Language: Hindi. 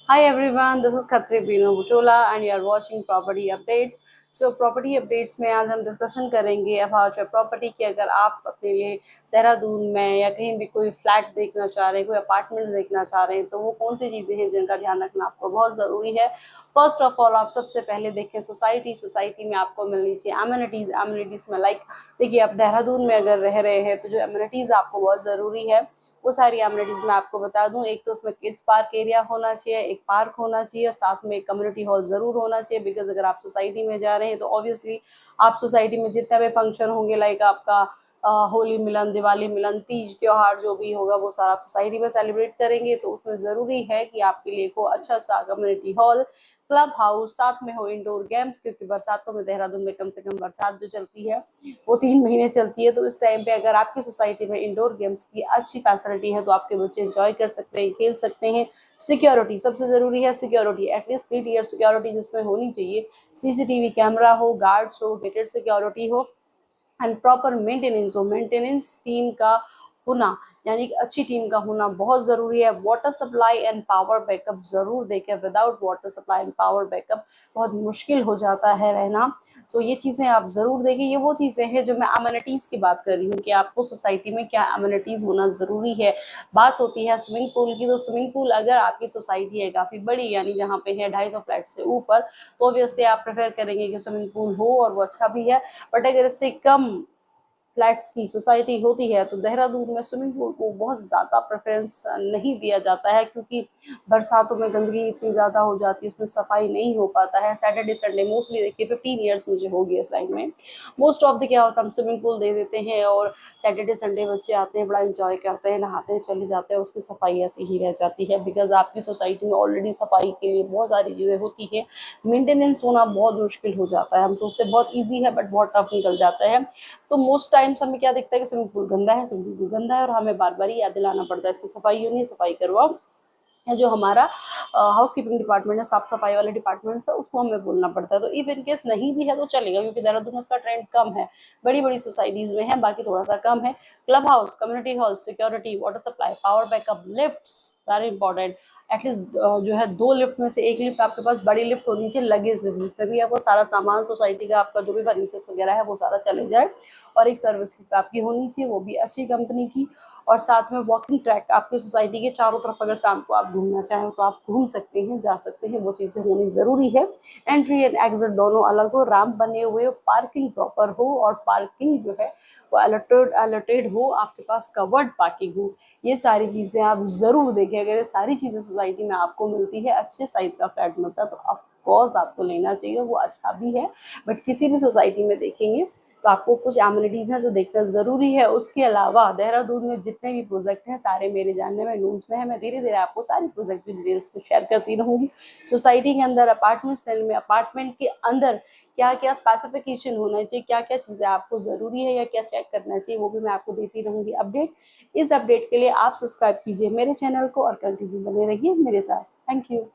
Hi everyone, this is Khatri Bino Butola and you are watching Property Updates. So Property Updates में आज हम डिस्कशन करेंगे अबाउट प्रॉपर्टी कि अगर आप अपने लिए देहरादून में या कहीं भी कोई फ्लैट देखना चाह रहे हैं, कोई अपार्टमेंट्स देखना चाह रहे हैं, तो वो कौन सी चीज़ें हैं जिनका ध्यान रखना आपको बहुत ज़रूरी है। फर्स्ट ऑफ ऑल आप सबसे पहले देखें सोसाइटी में आपको मिलनी चाहिए एमिनिटीज़ में लाइक देखिए आप देहरादून में अगर रह रहे हैं तो जो एमिनिटीज़ आपको बहुत ज़रूरी है वो सारी एमिनिटीज मैं आपको बता दूं। एक तो उसमें किड्स पार्क एरिया होना चाहिए, एक पार्क होना चाहिए और साथ में एक कम्युनिटी हॉल जरूर होना चाहिए। बिकॉज अगर आप सोसाइटी में जा रहे हैं तो ऑब्वियसली आप सोसाइटी में जितने भी फंक्शन होंगे लाइक आपका होली मिलन, दिवाली मिलन, तीज त्योहार जो भी होगा वो सारा आप सोसाइटी में सेलिब्रेट करेंगे, तो उसमें ज़रूरी है कि आपके लिए को अच्छा सा कम्युनिटी हॉल, क्लब हाउस, साथ में हो इंडोर गेम्स, क्योंकि बरसातों में देहरादून में कम से कम बरसात जो चलती है वो 3 महीने चलती है। तो इस टाइम पे अगर आपकी सोसाइटी में इंडोर गेम्स की अच्छी फैसिलिटी है तो आपके बच्चे एंजॉय कर सकते हैं, खेल सकते हैं। सिक्योरिटी सबसे ज़रूरी है, सिक्योरिटी एटलीस्ट 3 टियर सिक्योरिटी जिसमें होनी चाहिए। सीसीटीवी कैमरा हो, गार्ड्स हो, गेटेड सिक्योरिटी हो एंड प्रॉपर मेंटेनेंस टीम का होना, यानी कि अच्छी टीम का होना बहुत ज़रूरी है। Water supply and power backup ज़रूर देखें। Without water supply and power backup बहुत मुश्किल हो जाता है रहना। तो ये चीज़ें आप ज़रूर देखें। ये वो चीज़ें हैं जो मैं अमेनिटीज़ की बात कर रही हूँ कि आपको सोसाइटी में क्या अमेनिटीज़ होना ज़रूरी है। बात होती है स्विमिंग पूल की, तो स्विमिंग पूल अगर आपकी सोसाइटी है काफ़ी बड़ी, यानी जहाँ पे है 250 फ्लैट से ऊपर, तो ऑब्वियसली आप प्रेफर करेंगे कि स्विमिंग पूल हो और वो अच्छा भी है। बट अगर इससे कम फ्लैट्स की सोसाइटी होती है तो देहरादून में स्विमिंग पूल को बहुत ज़्यादा प्रेफरेंस नहीं दिया जाता है, क्योंकि बरसातों में गंदगी इतनी ज़्यादा हो जाती है, उसमें सफाई नहीं हो पाता है। सैटरडे संडे मोस्टली देखिए 15 ईयर्स मुझे हो गया इस लाइन में, मोस्ट ऑफ द क्या होता है हम स्विमिंग पूल दे देते हैं और सैटरडे संडे बच्चे आते हैं, बड़ा इंजॉय करते हैं, नहाते हैं, चले जाते हैं, उसकी सफाई ऐसी ही रह जाती है। बिकॉज आपकी सोसाइटी में ऑलरेडी सफाई के लिए बहुत सारी चीज़ें होती है, मेंटेनेंस होना बहुत मुश्किल हो जाता है। हम सोचते हैं बहुत ईजी है बट बहुत टफ निकल जाता है। तो मोस्ट टाइम्स हमें क्या दिखता है कि स्विमिंग पूल गंदा है, स्विमिंग पूल गंदा है, और हमें बार बार याद दिलाना पड़ता है इसकी सफाई होनी है, सफाई करवाओ। या जो हमारा हाउस कीपिंग डिपार्टमेंट है, साफ सफाई वाले डिपार्टमेंट है, उसको हमें बोलना पड़ता है। तो इफ इन केस नहीं भी है तो चलेगा, क्योंकि देहरादून में इसका ट्रेंड कम है, बड़ी बड़ी सोसाइटीज में है, बाकी थोड़ा सा कम है। Club house, community hall, security, water supply, power backup, lifts very important. At least जो है 2 लिफ्ट में से एक लिफ्ट आपके पास बड़ी लिफ्ट होनी चाहिए, लगेज लिफ्ट, जिसमें भी आपको सारा सामान सोसाइटी का आपका जो भी फर्नीचर्स वगैरह है वो सारा चले जाए। और एक सर्विस लिफ्ट आपकी होनी चाहिए, वो भी अच्छी कंपनी की। और साथ में वॉकिंग ट्रैक आपकी सोसाइटी के चारों तरफ, अगर शाम को आप घूमना चाहें तो आप घूम सकते हैं, जा सकते हैं, वो चीज़ें होनी ज़रूरी है। एंट्री एंड एग्जिट दोनों अलग हो, रैंप बने हुए हो, पार्किंग प्रॉपर हो, और पार्किंग जो है वो अलर्टेड हो, आपके पास कवर्ड पार्किंग हो। ये सारी चीज़ें आप ज़रूर देखें। अगर ये सारी चीज़ें सोसाइटी में आपको मिलती है, अच्छे साइज़ का फ्लैट मिलता है, तो ऑफकोर्स आपको लेना चाहिए, वो अच्छा भी है। बट किसी भी सोसाइटी में देखेंगे तो आपको कुछ एमिनिटीज़ हैं जो देखना ज़रूरी है। उसके अलावा देहरादून में जितने भी प्रोजेक्ट हैं सारे मेरे जानने में न्यूज़ में है। मैं धीरे धीरे आपको सारी प्रोजेक्ट की डिटेल्स को शेयर करती रहूँगी। सोसाइटी के अंदर, अपार्टमेंट्स में, अपार्टमेंट के अंदर क्या क्या स्पेसिफिकेशन होना चाहिए, क्या क्या चीज़ें आपको ज़रूरी है या क्या चेक करना चाहिए, वो भी मैं आपको देती रहूँगी अपडेट। इस अपडेट के लिए आप सब्सक्राइब कीजिए मेरे चैनल को और कंटिन्यू बने रहिए मेरे साथ। Thank you.